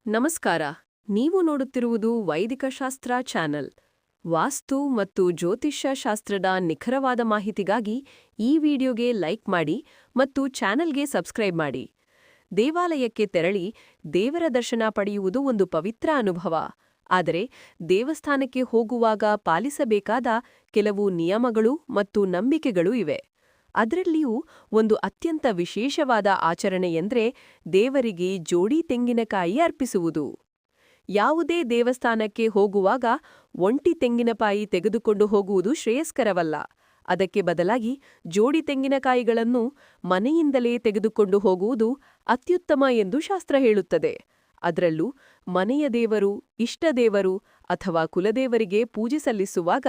ನಮಸ್ಕಾರ. ನೀವು ನೋಡುತ್ತಿರುವುದು ವೈದಿಕ ಶಾಸ್ತ್ರ ಚಾನೆಲ್. ವಾಸ್ತು ಮತ್ತು ಜ್ಯೋತಿಷ್ಯ ಶಾಸ್ತ್ರದ ನಿಖರವಾದ ಮಾಹಿತಿಗಾಗಿ ಈ ವಿಡಿಯೋಗೆ ಲೈಕ್ ಮಾಡಿ ಮತ್ತು ಚಾನೆಲ್ಗೆ ಸಬ್ಸ್ಕ್ರೈಬ್ ಮಾಡಿ. ದೇವಾಲಯಕ್ಕೆ ತೆರಳಿ ದೇವರ ದರ್ಶನ ಪಡೆಯುವುದು ಒಂದು ಪವಿತ್ರ ಅನುಭವ. ಆದರೆ ದೇವಸ್ಥಾನಕ್ಕೆ ಹೋಗುವಾಗ ಪಾಲಿಸಬೇಕಾದ ಕೆಲವು ನಿಯಮಗಳು ಮತ್ತು ನಂಬಿಕೆಗಳು ಇವೆ. ಅದರಲ್ಲಿಯೂ ಒಂದು ಅತ್ಯಂತ ವಿಶೇಷವಾದ ಆಚರಣೆಯೆಂದರೆ ದೇವರಿಗೆ ಜೋಡಿ ತೆಂಗಿನಕಾಯಿ ಅರ್ಪಿಸುವುದು. ಯಾವುದೇ ದೇವಸ್ಥಾನಕ್ಕೆ ಹೋಗುವಾಗ ಒಂಟಿ ತೆಂಗಿನಕಾಯಿ ತೆಗೆದುಕೊಂಡು ಹೋಗುವುದು ಶ್ರೇಯಸ್ಕರವಲ್ಲ. ಅದಕ್ಕೆ ಬದಲಾಗಿ ಜೋಡಿ ತೆಂಗಿನಕಾಯಿಗಳನ್ನು ಮನೆಯಿಂದಲೇ ತೆಗೆದುಕೊಂಡು ಹೋಗುವುದು ಅತ್ಯುತ್ತಮ ಎಂದು ಶಾಸ್ತ್ರ ಹೇಳುತ್ತದೆ. ಅದರಲ್ಲೂ ಮನೆಯ ದೇವರು, ಇಷ್ಟದೇವರು ಅಥವಾ ಕುಲದೇವರಿಗೆ ಪೂಜೆ ಸಲ್ಲಿಸುವಾಗ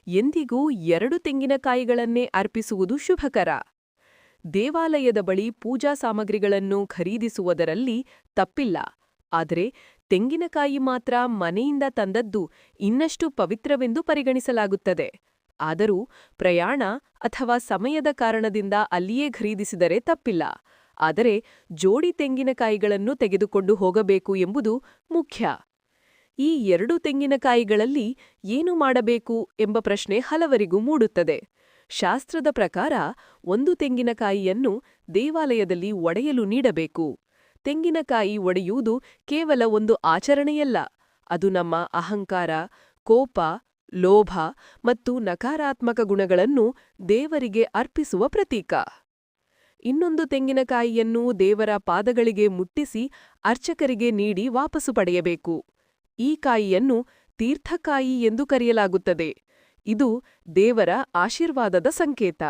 ಎಂದಿಗೂ 2 ತೆಂಗಿನಕಾಯಿಗಳನ್ನೇ ಅರ್ಪಿಸುವುದು ಶುಭಕರ. ದೇವಾಲಯದ ಬಳಿ ಪೂಜಾ ಸಾಮಗ್ರಿಗಳನ್ನು ಖರೀದಿಸುವುದರಲ್ಲಿ ತಪ್ಪಿಲ್ಲ. ಆದರೆ ತೆಂಗಿನಕಾಯಿ ಮಾತ್ರ ಮನೆಯಿಂದ ತಂದದ್ದು ಇನ್ನಷ್ಟು ಪವಿತ್ರವೆಂದು ಪರಿಗಣಿಸಲಾಗುತ್ತದೆ. ಆದರೂ ಪ್ರಯಾಣ ಅಥವಾ ಸಮಯದ ಕಾರಣದಿಂದ ಅಲ್ಲಿಯೇ ಖರೀದಿಸಿದರೆ ತಪ್ಪಿಲ್ಲ. ಆದರೆ ಜೋಡಿ ತೆಂಗಿನಕಾಯಿಗಳನ್ನು ತೆಗೆದುಕೊಂಡು ಹೋಗಬೇಕು ಎಂಬುದು ಮುಖ್ಯ. ಈ 2 ತೆಂಗಿನಕಾಯಿಗಳಲ್ಲಿ ಏನು ಮಾಡಬೇಕು ಎಂಬ ಪ್ರಶ್ನೆ ಹಲವರಿಗೂ ಮೂಡುತ್ತದೆ. ಶಾಸ್ತ್ರದ ಪ್ರಕಾರ 1 ತೆಂಗಿನಕಾಯಿಯನ್ನು ದೇವಾಲಯದಲ್ಲಿ ಒಡೆಯಲು ನೀಡಬೇಕು. ತೆಂಗಿನಕಾಯಿ ಒಡೆಯುವುದು ಕೇವಲ ಒಂದು ಆಚರಣೆಯಲ್ಲ, ಅದು ನಮ್ಮ ಅಹಂಕಾರ, ಕೋಪ, ಲೋಭ ಮತ್ತು ನಕಾರಾತ್ಮಕ ಗುಣಗಳನ್ನು ದೇವರಿಗೆ ಅರ್ಪಿಸುವ ಪ್ರತೀಕ. ಇನ್ನೊಂದು ತೆಂಗಿನಕಾಯಿಯನ್ನು ದೇವರ ಪಾದಗಳಿಗೆ ಮುಟ್ಟಿಸಿ ಅರ್ಚಕರಿಗೆ ನೀಡಿ ವಾಪಸು ಪಡೆಯಬೇಕು. ಈ ಕಾಯಿಯನ್ನು ತೀರ್ಥಕಾಯಿ ಎಂದು ಕರೆಯಲಾಗುತ್ತದೆ. ಇದು ದೇವರ ಆಶೀರ್ವಾದದ ಸಂಕೇತ.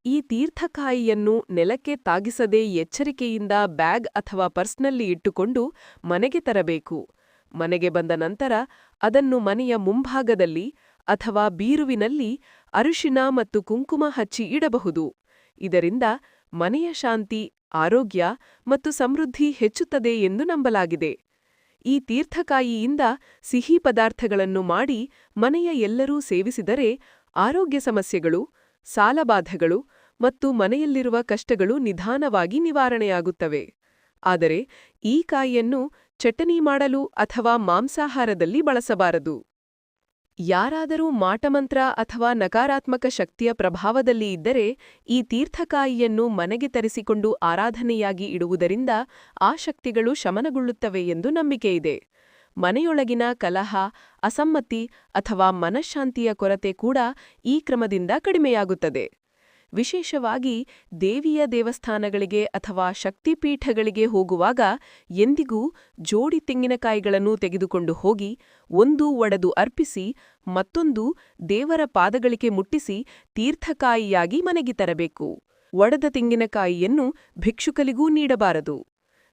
ಈ ತೀರ್ಥಕಾಯಿಯನ್ನು ನೆಲಕ್ಕೆ ತಾಗಿಸದೆ ಎಚ್ಚರಿಕೆಯಿಂದ ಬ್ಯಾಗ್ ಅಥವಾ ಪರ್ಸ್ನಲ್ಲಿ ಇಟ್ಟುಕೊಂಡು ಮನೆಗೆ ತರಬೇಕು. ಮನೆಗೆ ಬಂದ ನಂತರ ಅದನ್ನು ಮನೆಯ ಮುಂಭಾಗದಲ್ಲಿ ಅಥವಾ ಬೀರುವಿನಲ್ಲಿ ಅರಿಶಿನ ಮತ್ತು ಕುಂಕುಮ ಹಚ್ಚಿ ಇಡಬಹುದು. ಇದರಿಂದ ಮನೆಯ ಶಾಂತಿ, ಆರೋಗ್ಯ ಮತ್ತು ಸಮೃದ್ಧಿ ಹೆಚ್ಚುತ್ತದೆ ಎಂದು ನಂಬಲಾಗಿದೆ. ಈ ತೀರ್ಥಕಾಯಿಯಿಂದ ಸಿಹಿ ಪದಾರ್ಥಗಳನ್ನು ಮಾಡಿ ಮನೆಯ ಎಲ್ಲರೂ ಸೇವಿಸಿದರೆ ಆರೋಗ್ಯ ಸಮಸ್ಯೆಗಳು, ಸಾಲಬಾಧೆಗಳು ಮತ್ತು ಮನೆಯಲ್ಲಿರುವ ಕಷ್ಟಗಳು ನಿಧಾನವಾಗಿ ನಿವಾರಣೆಯಾಗುತ್ತವೆ. ಆದರೆ ಈ ಕಾಯಿಯನ್ನು ಚಟನಿ ಮಾಡಲು ಅಥವಾ ಮಾಂಸಾಹಾರದಲ್ಲಿ ಬಳಸಬಾರದು. ಯಾರಾದರೂ ಮಾಟಮಂತ್ರ ಅಥವಾ ನಕಾರಾತ್ಮಕ ಶಕ್ತಿಯ ಪ್ರಭಾವದಲ್ಲಿ ಇದ್ದರೆ ಈ ತೀರ್ಥಕಾಯಿಯನ್ನು ಮನೆಗೆ ತರಿಸಿಕೊಂಡು ಆರಾಧನೆಯಾಗಿ ಇಡುವುದರಿಂದ ಆ ಶಕ್ತಿಗಳು ಶಮನಗೊಳ್ಳುತ್ತವೆ ಎಂದು ನಂಬಿಕೆಯಿದೆ. ಮನೆಯೊಳಗಿನ ಕಲಹ, ಅಸಮ್ಮತಿ ಅಥವಾ ಮನಃಶಾಂತಿಯ ಕೊರತೆ ಕೂಡ ಈ ಕ್ರಮದಿಂದ ಕಡಿಮೆಯಾಗುತ್ತದೆ. ವಿಶೇಷವಾಗಿ ದೇವಿಯ ದೇವಸ್ಥಾನಗಳಿಗೆ ಅಥವಾ ಶಕ್ತಿಪೀಠಗಳಿಗೆ ಹೋಗುವಾಗ ಎಂದಿಗೂ ಜೋಡಿ ತೆಂಗಿನಕಾಯಿಗಳನ್ನು ತೆಗೆದುಕೊಂಡು ಹೋಗಿ ಒಂದು ಒಡೆದು ಅರ್ಪಿಸಿ ಮತ್ತೊಂದು ದೇವರ ಪಾದಗಳಿಗೆ ಮುಟ್ಟಿಸಿ ತೀರ್ಥಕಾಯಿಯಾಗಿ ಮನೆಗೆ ತರಬೇಕು. ಒಡೆದ ತೆಂಗಿನಕಾಯಿಯನ್ನು ಭಿಕ್ಷುಕಲಿಗೂ ನೀಡಬಾರದು.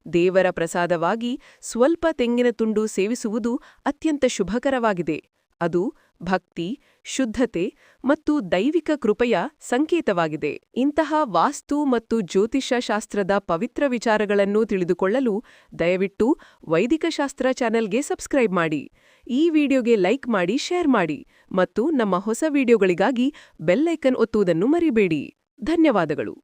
ದೇವರ ಪ್ರಸಾದವಾಗಿ ಸ್ವಲ್ಪ ತೆಂಗಿನ ತುಂಡು ಸೇವಿಸುವುದು ಅತ್ಯಂತ ಶುಭಕರವಾಗಿದೆ. ಅದು ಭಕ್ತಿ, ಶುದ್ಧತೆ ಮತ್ತು ದೈವಿಕ ಕೃಪೆಯ ಸಂಕೇತವಾಗಿದೆ. ಇಂತಹ ವಾಸ್ತು ಮತ್ತು ಜ್ಯೋತಿಷ್ಯ ಶಾಸ್ತ್ರದ ಪವಿತ್ರ ವಿಚಾರಗಳನ್ನು ತಿಳಿದುಕೊಳ್ಳಲು ದಯವಿಟ್ಟು ವೈದಿಕ ಶಾಸ್ತ್ರ ಚಾನೆಲ್ಗೆ ಸಬ್ಸ್ಕ್ರೈಬ್ ಮಾಡಿ. ಈ ವಿಡಿಯೋಗೆ ಲೈಕ್ ಮಾಡಿ, ಶೇರ್ ಮಾಡಿ ಮತ್ತು ನಮ್ಮ ಹೊಸ ವಿಡಿಯೋಗಳಿಗಾಗಿ ಬೆಲ್ ಐಕನ್ ಒತ್ತುವುದನ್ನು ಮರಿಬೇಡಿ. ಧನ್ಯವಾದಗಳು.